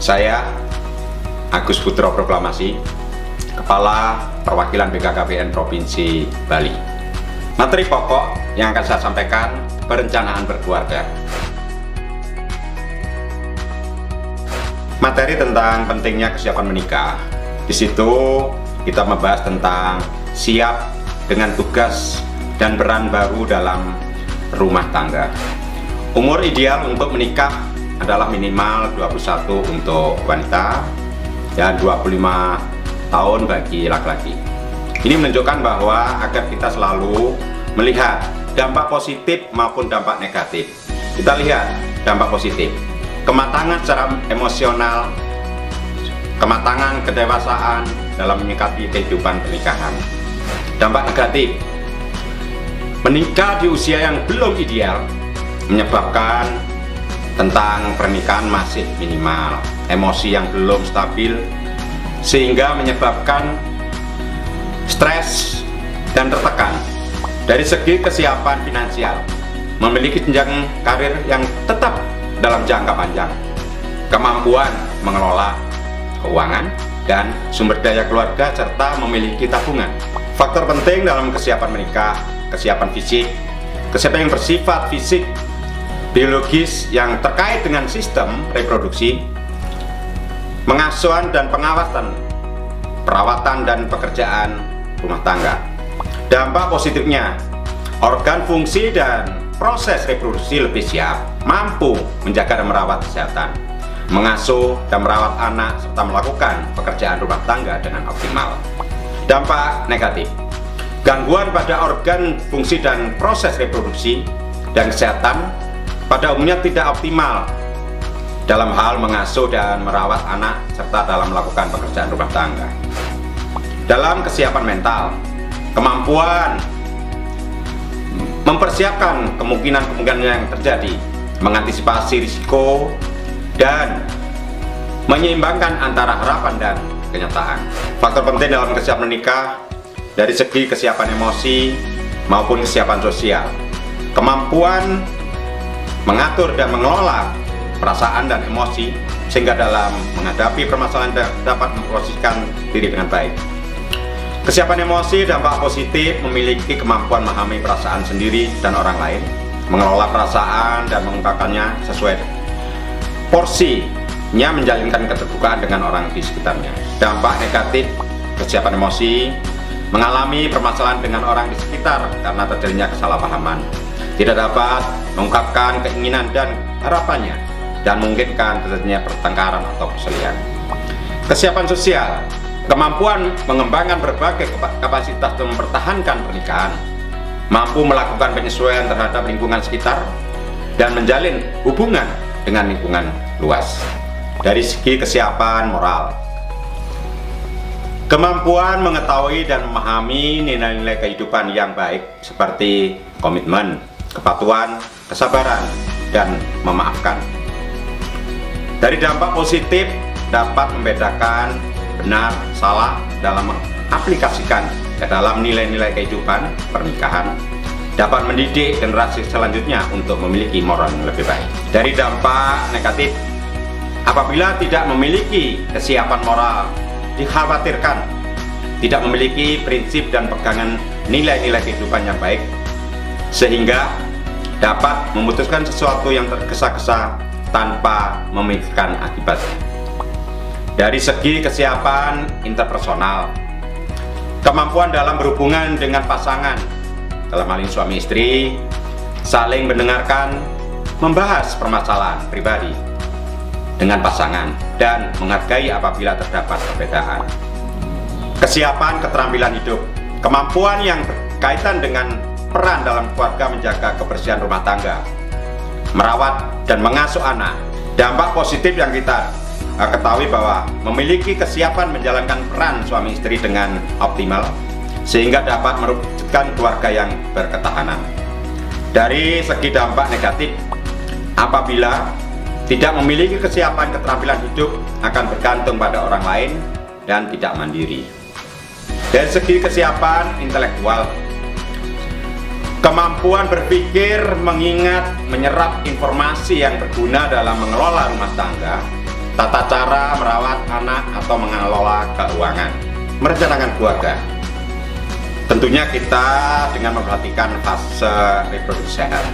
Saya Agus Putro Proklamasi, Kepala Perwakilan BKKBN Provinsi Bali. Materi pokok yang akan saya sampaikan, perencanaan berkeluarga. Materi tentang pentingnya kesiapan menikah. Di situ kita membahas tentang siap dengan tugas dan peran baru dalam rumah tangga. Umur ideal untuk menikah adalah minimal 21 untuk wanita dan 25 tahun bagi laki-laki. Ini menunjukkan bahwa agar kita selalu melihat dampak positif maupun dampak negatif. Kita lihat dampak positif, kematangan secara emosional, kematangan kedewasaan dalam menyikapi kehidupan pernikahan. Dampak negatif, menikah di usia yang belum ideal menyebabkan tentang pernikahan masih minimal, emosi yang belum stabil, sehingga menyebabkan stres dan tertekan. Dari segi kesiapan finansial, memiliki jenjang karir yang tetap dalam jangka panjang, kemampuan mengelola keuangan dan sumber daya keluarga, serta memiliki tabungan. Faktor penting dalam kesiapan menikah, kesiapan fisik, kesiapan yang bersifat fisik, biologis yang terkait dengan sistem reproduksi, pengasuhan dan pengawasan, perawatan dan pekerjaan rumah tangga. Dampak positifnya, organ fungsi dan proses reproduksi lebih siap, mampu menjaga dan merawat kesehatan, mengasuh dan merawat anak, serta melakukan pekerjaan rumah tangga dengan optimal. Dampak negatif, gangguan pada organ fungsi dan proses reproduksi dan kesehatan pada umumnya tidak optimal dalam hal mengasuh dan merawat anak, serta dalam melakukan pekerjaan rumah tangga. Dalam kesiapan mental, kemampuan mempersiapkan kemungkinan-kemungkinan yang terjadi, mengantisipasi risiko, dan menyeimbangkan antara harapan dan kenyataan. Faktor penting dalam kesiapan menikah dari segi kesiapan emosi maupun kesiapan sosial, kemampuan mengatur dan mengelola perasaan dan emosi sehingga dalam menghadapi permasalahan dapat memposisikan diri dengan baik. Kesiapan emosi dampak positif, memiliki kemampuan memahami perasaan sendiri dan orang lain, mengelola perasaan dan mengungkapkannya sesuai porsinya, menjalinkan keterbukaan dengan orang di sekitarnya. Dampak negatif kesiapan emosi, mengalami permasalahan dengan orang di sekitar karena terjadinya kesalahpahaman, tidak dapat mengungkapkan keinginan dan harapannya, dan memungkinkan terjadinya pertengkaran atau perselisihan. Kesiapan sosial, kemampuan mengembangkan berbagai kapasitas untuk mempertahankan pernikahan, mampu melakukan penyesuaian terhadap lingkungan sekitar, dan menjalin hubungan dengan lingkungan luas. Dari segi kesiapan moral, kemampuan mengetahui dan memahami nilai-nilai kehidupan yang baik seperti komitmen, kepatuhan, kesabaran, dan memaafkan. Dari dampak positif, dapat membedakan benar salah dalam mengaplikasikan ke dalam nilai-nilai kehidupan pernikahan, dapat mendidik generasi selanjutnya untuk memiliki moral yang lebih baik. Dari dampak negatif, apabila tidak memiliki kesiapan moral, dikhawatirkan tidak memiliki prinsip dan pegangan nilai-nilai kehidupan yang baik, sehingga dapat memutuskan sesuatu yang tergesa-gesa tanpa memikirkan akibatnya. Dari segi kesiapan interpersonal, kemampuan dalam berhubungan dengan pasangan, dalam hal ini suami istri, saling mendengarkan, membahas permasalahan pribadi dengan pasangan, dan menghargai apabila terdapat perbedaan. Kesiapan keterampilan hidup, kemampuan yang berkaitan dengan peran dalam keluarga menjaga kebersihan rumah tangga, merawat dan mengasuh anak. Dampak positif yang kita ketahui bahwa memiliki kesiapan menjalankan peran suami istri dengan optimal, sehingga dapat mewujudkan keluarga yang berketahanan. Dari segi dampak negatif, apabila tidak memiliki kesiapan keterampilan hidup, akan bergantung pada orang lain dan tidak mandiri. Dari segi kesiapan intelektual, kemampuan berpikir, mengingat, menyerap informasi yang berguna dalam mengelola rumah tangga, tata cara merawat anak atau mengelola keuangan, merencanakan keluarga. Tentunya kita dengan memperhatikan fase reproduksi sehat.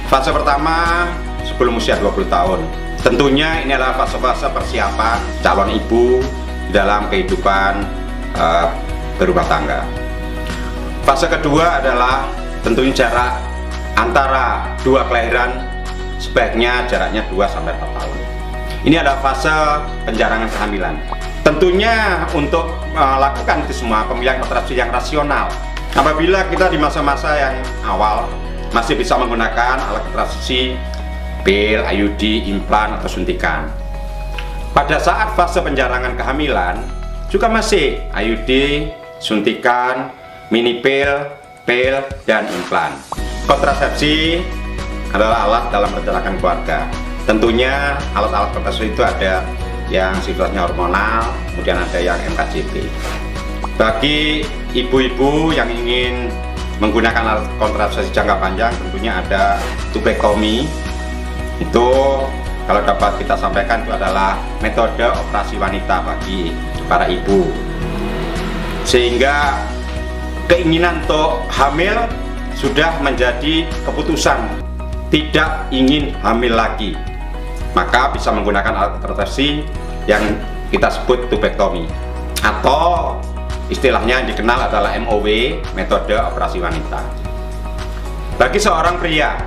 Fase pertama sebelum usia 20 tahun. Tentunya ini adalah fase-fase persiapan calon ibu dalam kehidupan berumah tangga. Fase kedua adalah tentunya jarak antara dua kelahiran sebaiknya jaraknya 2-4 tahun. Ini adalah fase penjarangan kehamilan. Tentunya untuk melakukan itu semua pemilihan kontrasepsi yang rasional. Apabila kita di masa-masa yang awal masih bisa menggunakan alat kontrasepsi, pil, IUD, implan atau suntikan. Pada saat fase penjarangan kehamilan juga masih IUD, suntikan, mini pil, dan implan. Kontrasepsi adalah alat dalam merencanakan keluarga. Tentunya alat-alat kontrasepsi itu ada yang sifatnya hormonal, kemudian ada yang MKJP. Bagi ibu-ibu yang ingin menggunakan alat kontrasepsi jangka panjang, tentunya ada tubektomi. Itu kalau dapat kita sampaikan itu adalah metode operasi wanita bagi para ibu, sehingga keinginan untuk hamil sudah menjadi keputusan tidak ingin hamil lagi, maka bisa menggunakan alat kontrasepsi yang kita sebut tubektomi, atau istilahnya yang dikenal adalah MOW, metode operasi wanita. Bagi seorang pria,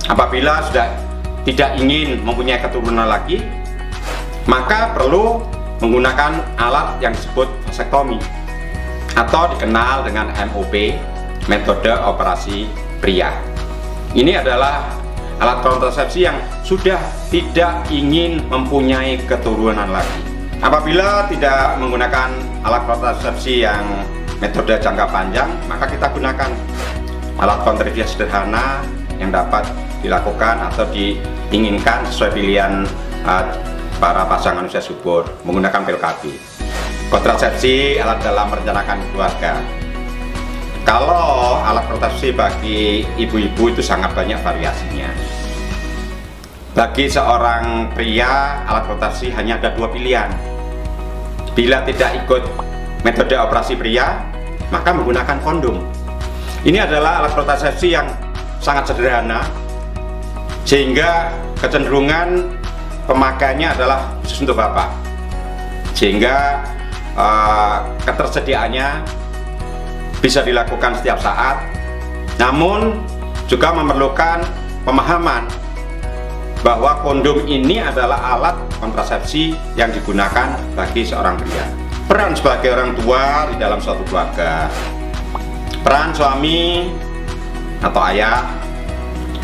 apabila sudah tidak ingin mempunyai keturunan lagi, maka perlu menggunakan alat yang disebut vasektomi, atau dikenal dengan MOP, metode operasi pria. Ini adalah alat kontrasepsi yang sudah tidak ingin mempunyai keturunan lagi. Apabila tidak menggunakan alat kontrasepsi yang metode jangka panjang, maka kita gunakan alat kontrasepsi sederhana yang dapat dilakukan atau diinginkan sesuai pilihan para pasangan usia subur, menggunakan pil KB. Kontrasepsi alat dalam merencanakan keluarga. Kalau alat kontrasepsi bagi ibu-ibu itu sangat banyak variasinya. Bagi seorang pria, alat kontrasepsi hanya ada 2 pilihan. Bila tidak ikut metode operasi pria, maka menggunakan kondom. Ini adalah alat kontrasepsi yang sangat sederhana, sehingga kecenderungan pemakaiannya adalah khusus untuk bapak, sehingga ketersediaannya bisa dilakukan setiap saat, namun juga memerlukan pemahaman bahwa kondom ini adalah alat kontrasepsi yang digunakan bagi seorang pria. Peran sebagai orang tua di dalam suatu keluarga, peran suami atau ayah,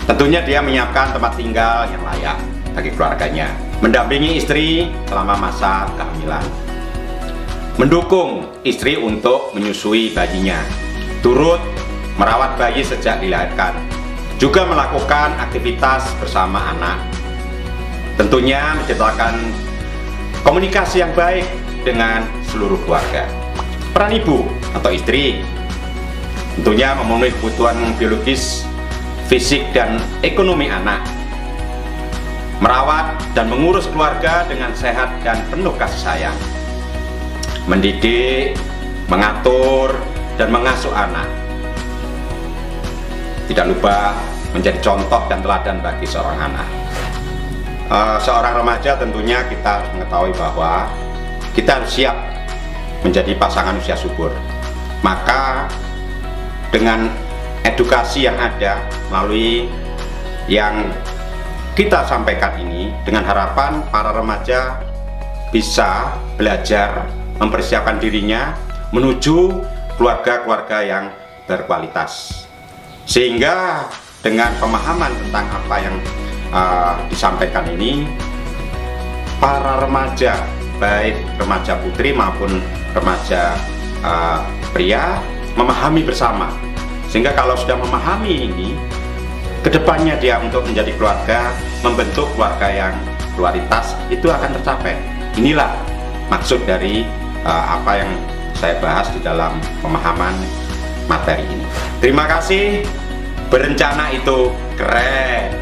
tentunya dia menyiapkan tempat tinggal yang layak bagi keluarganya, mendampingi istri selama masa kehamilan, mendukung istri untuk menyusui bayinya, turut merawat bayi sejak dilahirkan, juga melakukan aktivitas bersama anak. Tentunya menciptakan komunikasi yang baik dengan seluruh keluarga. Peran ibu atau istri tentunya memenuhi kebutuhan biologis, fisik, dan ekonomi anak, merawat dan mengurus keluarga dengan sehat dan penuh kasih sayang, mendidik, mengatur, dan mengasuh anak. Tidak lupa menjadi contoh dan teladan bagi seorang anak. Seorang remaja tentunya kita harus mengetahui bahwa kita harus siap menjadi pasangan usia subur. Maka dengan edukasi yang ada melalui yang kita sampaikan ini, dengan harapan para remaja bisa belajar mempersiapkan dirinya menuju keluarga-keluarga yang berkualitas, sehingga dengan pemahaman tentang apa yang disampaikan ini, para remaja, baik remaja putri maupun remaja pria, memahami bersama, sehingga kalau sudah memahami ini, kedepannya dia untuk menjadi keluarga, membentuk keluarga yang kualitas, itu akan tercapai. Inilah maksud dari apa yang saya bahas di dalam pemahaman materi ini. Terima kasih. Berencana itu keren.